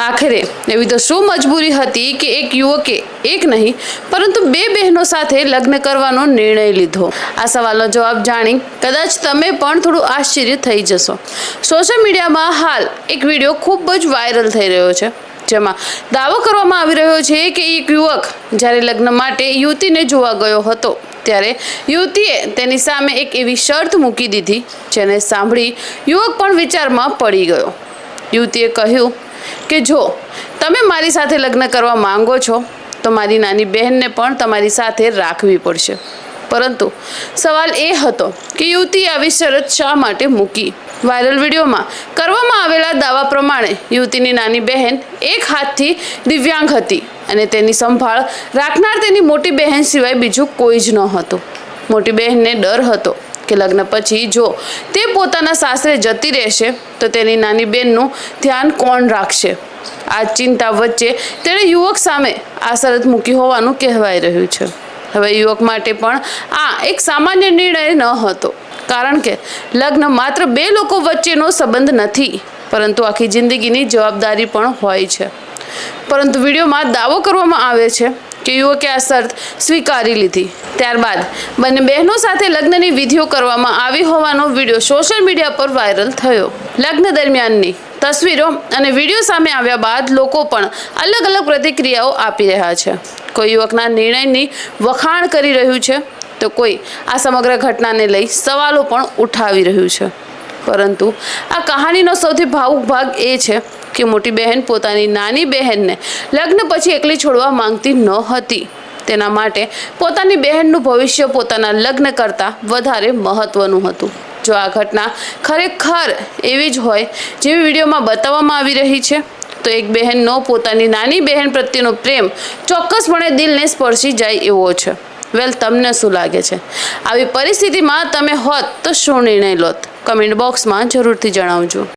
આખરે એવી તો શું મજબૂરી હતી કે એક યુવકે એક નહીં પરંતુ બે બહેનો સાથે લગ્ન કરવાનો નિર્ણય લીધો? આ સવાલનો જવાબ જાણી કદાચ તમે પણ થોડું આશ્ચર્ય થઈ જશો। સોશિયલ મીડિયામાં હાલ એક વિડીયો ખૂબ જ વાયરલ થઈ રહ્યો છે, જેમાં દાવો કરવામાં આવી રહ્યો છે કે એક યુવક જ્યારે લગ્ન માટે યુવતીને જોવા ગયો હતો ત્યારે યુવતીએ તેની સામે એક એવી શરત મૂકી દીધી જેને સાંભળી યુવક પણ વિચારમાં પડી ગયો। યુવતીએ કહ્યું કે જો તમે મારી સાથે લગ્ન કરવા માંગો છો તો મારી નાની બહેનને પણ તમારી સાથે રાખવી પડશે। પરંતુ સવાલ એ હતો કે યુવતીએ આવી શરત શા માટે મૂકી? વાયરલ વિડીયોમાં કરવામાં આવેલા દાવા પ્રમાણે યુવતીની નાની બહેન એક હાથથી દિવ્યાંગ હતી અને તેની સંભાળ રાખનાર તેની મોટી બહેન સિવાય બીજું કોઈ જ ન હતું। મોટી બહેનને ડર હતો કે લગ્ન પછી જો તે પોતાના સાસરે જતી રહેશે તો તેની નાની બહેનનું ધ્યાન કોણ રાખશે? આ ચિંતા વચ્ચે તેણે યુવક સામે આ શરત મૂકી હોવાનું કહેવાય રહ્યું છે। હવે યુવક માટે પણ આ એક સામાન્ય નિર્ણય ન હતો, કારણ કે લગ્ન માત્ર બે લોકો વચ્ચેનો સંબંધ નથી, પરંતુ આખી જિંદગીની જવાબદારી પણ હોય છે। પરંતુ વિડીયોમાં દાવો કરવામાં આવે છે કે યુવકે આ શરત સ્વીકારી લીધી। ત્યારબાદ બંને બહેનો સાથે લગ્નની વિધિઓ કરવામાં આવી હોવાનો વિડીયો સોશિયલ મીડિયા પર વાયરલ થયો। લગ્ન દરમિયાનની તસવીરો અને વિડીયો સામે આવ્યા બાદ લોકો પણ અલગ અલગ પ્રતિક્રિયાઓ આપી રહ્યા છે। કોઈ યુવકના નિર્ણયની વખાણ કરી રહ્યું છે તો કોઈ આ સમગ્ર ઘટનાને લઈ સવાલો પણ ઉઠાવી રહ્યું છે। પરંતુ આ કહાનીનો સૌથી ભાવુક ભાગ એ છે કે મોટી બહેન પોતાની નાની બહેનને લગ્ન પછી એકલી છોડવા માંગતી ન હતી। તેના માટે પોતાની બહેનનું ભવિષ્ય પોતાના લગ્ન કરતાં વધારે મહત્વનું હતું। જો આ ઘટના ખરેખર એવી જ હોય જેવી વિડીયોમાં બતાવવામાં આવી રહી છે તો એક બહેનનો પોતાની નાની બહેન પ્રત્યેનો પ્રેમ ચોક્કસપણે દિલને સ્પર્શી જાય એવો છે। વેલ, તમને શું લાગે છે? આવી પરિસ્થિતિમાં તમે હોત તો શું નિર્ણય લોત? કમેન્ટ બોક્સમાં જરૂરથી જણાવજો।